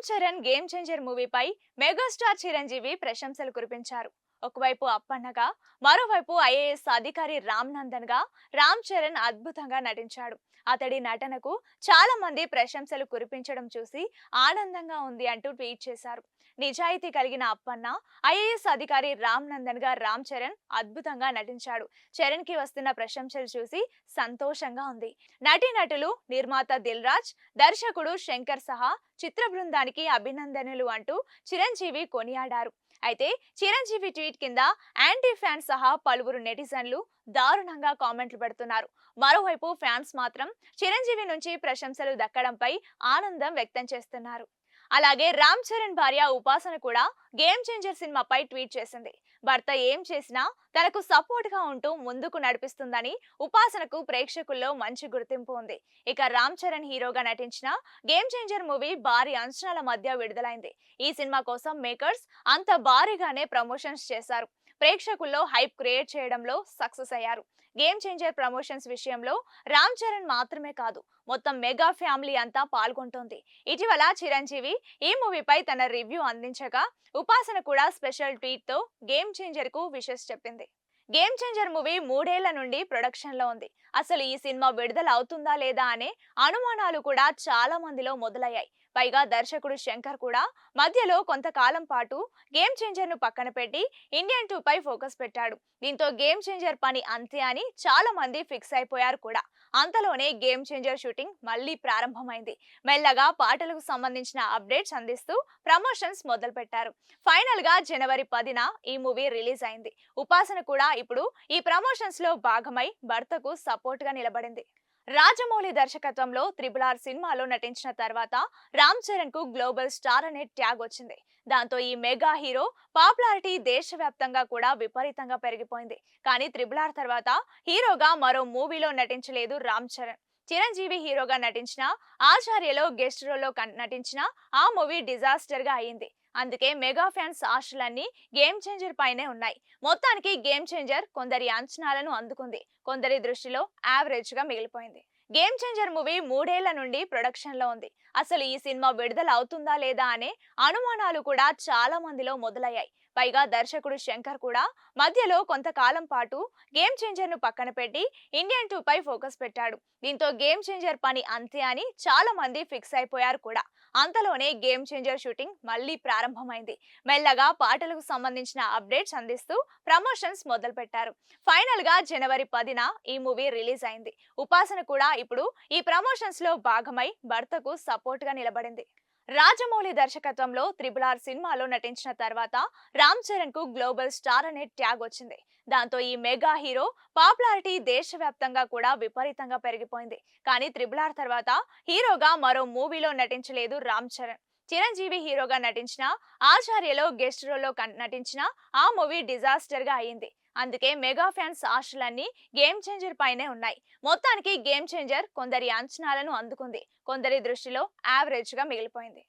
Ram Charan game changer మూవీపై megastar Chiranjeevi ప్రశంసలు కురిపించారు. ఒకవైపు అప్పన్నగా, మరోవైపు ఐఏఎస్ అధికారి రామ్ నందన్ గా రామ్ చరణ్ అద్భుతంగా నటించాడు. అతడి నటనకు చాలా మంది ప్రశంసలు కురిపించడం చూసి ఆనందంగా ఉంది అంటూ ట్వీట్ చేశారు. నిజాయితీ కలిగిన అప్పన్న, ఐఏఎస్ అధికారి రామ్ నందన్ గా రామ్ చరణ్ అద్భుతంగా నటించాడు. చరణ్ కి వస్తున్న ప్రశంసలు చూసి సంతోషంగా ఉంది. నటీనటులు, నిర్మాత దిల్ రాజ్, దర్శకుడు శంకర్ సహా చిత్ర బృందానికి అభినందనలు అంటూ చిరంజీవి కొనియాడారు. అయితే చిరంజీవి ట్వీట్ కింద యాంటీ ఫ్యాన్స్ సహా పలువురు నెటిజన్లు దారుణంగా కామెంట్లు పెడుతున్నారు. మరోవైపు ఫ్యాన్స్ మాత్రం చిరంజీవి నుంచి ప్రశంసలు దక్కడంపై ఆనందం వ్యక్తం చేస్తున్నారు. అలాగే రామ్ చరణ్ భార్య ఉపాసన కూడా గేమ్ చేంజర్ సినిమాపై ట్వీట్ చేసింది. భర్త ఏం చేసినా తనకు సపోర్ట్ గా ఉంటూ ముందుకు నడిపిస్తుందని ఉపాసనకు ప్రేక్షకుల్లో మంచి గుర్తింపు ఉంది. ఇక రామ్ చరణ్ హీరోగా నటించిన గేమ్ చేంజర్ మూవీ భారీ అంచనాల మధ్య విడుదలైంది. ఈ సినిమా కోసం మేకర్స్ అంత భారీగానే ప్రమోషన్స్ చేశారు. ప్రేక్షకుల్లో హైప్ క్రియేట్ చేయడంలో సక్సెస్ అయ్యారు. గేమ్ చేంజర్ ప్రమోషన్స్ విషయంలో రామ్ చరణ్ మాత్రమే కాదు, మొత్తం మెగా ఫ్యామిలీ అంతా పాల్గొంటోంది. ఇటీవల చిరంజీవి ఈ మూవీపై తన రివ్యూ అందించగా ఉపాసన కూడా స్పెషల్ ట్వీట్ తో గేమ్ చేంజర్ కు విషెస్ చెప్పింది. గేమ్ చేంజర్ మూవీ 3 ఏళ్ల నుండి ప్రొడక్షన్ లో ఉంది. అసలు ఈ సినిమా విడుదల అవుతుందా లేదా అనే అనుమానాలు కూడా చాలా మందిలో మొదలయ్యాయి. పైగా దర్శకుడు శంకర్ కూడా మధ్యలో కొంతకాలం పాటు గేమ్ చేంజర్ ను పక్కన పెట్టి ఇండియన్ 2 పై ఫోకస్ పెట్టాడు. దీంతో గేమ్ చేంజర్ పని అంతే అని చాలా మంది ఫిక్స్ అయిపోయారు కూడా. అంతలోనే గేమ్ చేంజర్ షూటింగ్ మళ్ళీ ప్రారంభమైంది. మెల్లగా పాటలకు సంబంధించిన అప్డేట్స్ అందిస్తూ ప్రమోషన్స్ మొదలు పెట్టారు. ఫైనల్ గా జనవరి 10న ఈ మూవీ రిలీజ్ అయింది. ఉపాసన కూడా ఇప్పుడు ఈ ప్రమోషన్స్ లో భాగమై భర్తకు సపోర్ట్ గా నిలబడింది. రాజమౌళి దర్శకత్వంలో RRR సినిమాలో నటించిన తర్వాత రామ్ చరణ్ కు గ్లోబల్ స్టార్ అనే ట్యాగ్ వచ్చింది. దాంతో ఈ మెగా హీరో పాపులారిటీ దేశవ్యాప్తంగా కూడా విపరీతంగా పెరిగిపోయింది. కానీ RRR తర్వాత హీరోగా మరో మూవీలో నటించలేదు రామ్ చరణ్. చిరంజీవి హీరోగా నటించిన ఆచార్యలో గెస్ట్ రోల్ లో నటించిన ఆ మూవీ డిజాస్టర్ గా అయింది. అందుకే మెగా ఫ్యాన్స్ ఆశలన్నీ గేమ్ చేంజర్ పైనే ఉన్నాయి. మొత్తానికి గేమ్ చేంజర్ కొందరి అంచనాలను అందుకుంది, కొందరి దృష్టిలో యావరేజ్ గా మిగిలిపోయింది. గేమ్ చేంజర్ మూవీ 3 ఏళ్ల నుండి ప్రొడక్షన్ లో ఉంది. అసలు ఈ సినిమా విడుదల అవుతుందా లేదా అనే అనుమానాలు కూడా చాలా మందిలో మొదలయ్యాయి. పైగా దర్శకుడు శంకర్ కూడా మధ్యలో కొంతకాలం పాటు గేమ్ చేంజర్ ను పక్కన పెట్టి ఇండియన్ 2 పై ఫోకస్ పెట్టాడు. దీంతో గేమ్ చేంజర్ పని అంతే అని చాలా మంది ఫిక్స్ అయిపోయారు కూడా. అంతలోనే గేమ్ చేంజర్ షూటింగ్ మళ్ళీ ప్రారంభమైంది. మెల్లగా పాటలకు సంబంధించిన అప్డేట్స్ అందిస్తూ ప్రమోషన్స్ మొదలు పెట్టారు. ఫైనల్ గా జనవరి 10న ఈ మూవీ రిలీజ్ అయింది. ఉపాసన కూడా ఇప్పుడు ఈ ప్రమోషన్స్ లో భాగమై భర్తకు సపోర్ట్ గా నిలబడింది. రాజమౌళి దర్శకత్వంలో RRR సినిమాలో నటించిన తర్వాత రామ్ చరణ్ కు గ్లోబల్ స్టార్ అనే ట్యాగ్ వచ్చింది. దాంతో ఈ మెగా హీరో పాపులారిటీ దేశవ్యాప్తంగా కూడా విపరీతంగా పెరిగిపోయింది. కానీ RRR తర్వాత హీరోగా మరో మూవీలో నటించలేదు రామ్ చరణ్. చిరంజీవి హీరోగా నటించిన ఆచార్యలో గెస్ట్ రోల్ లో నటించిన ఆ మూవీ డిజాస్టర్ గా అయింది. అందుకే మెగా ఫ్యాన్స్ ఆశలన్నీ గేమ్ చేంజర్ పైనే ఉన్నాయి. మొత్తానికి గేమ్ చేంజర్ కొందరి అంచనాలను అందుకుంది, కొందరి దృష్టిలో యావరేజ్ గా మిగిలిపోయింది.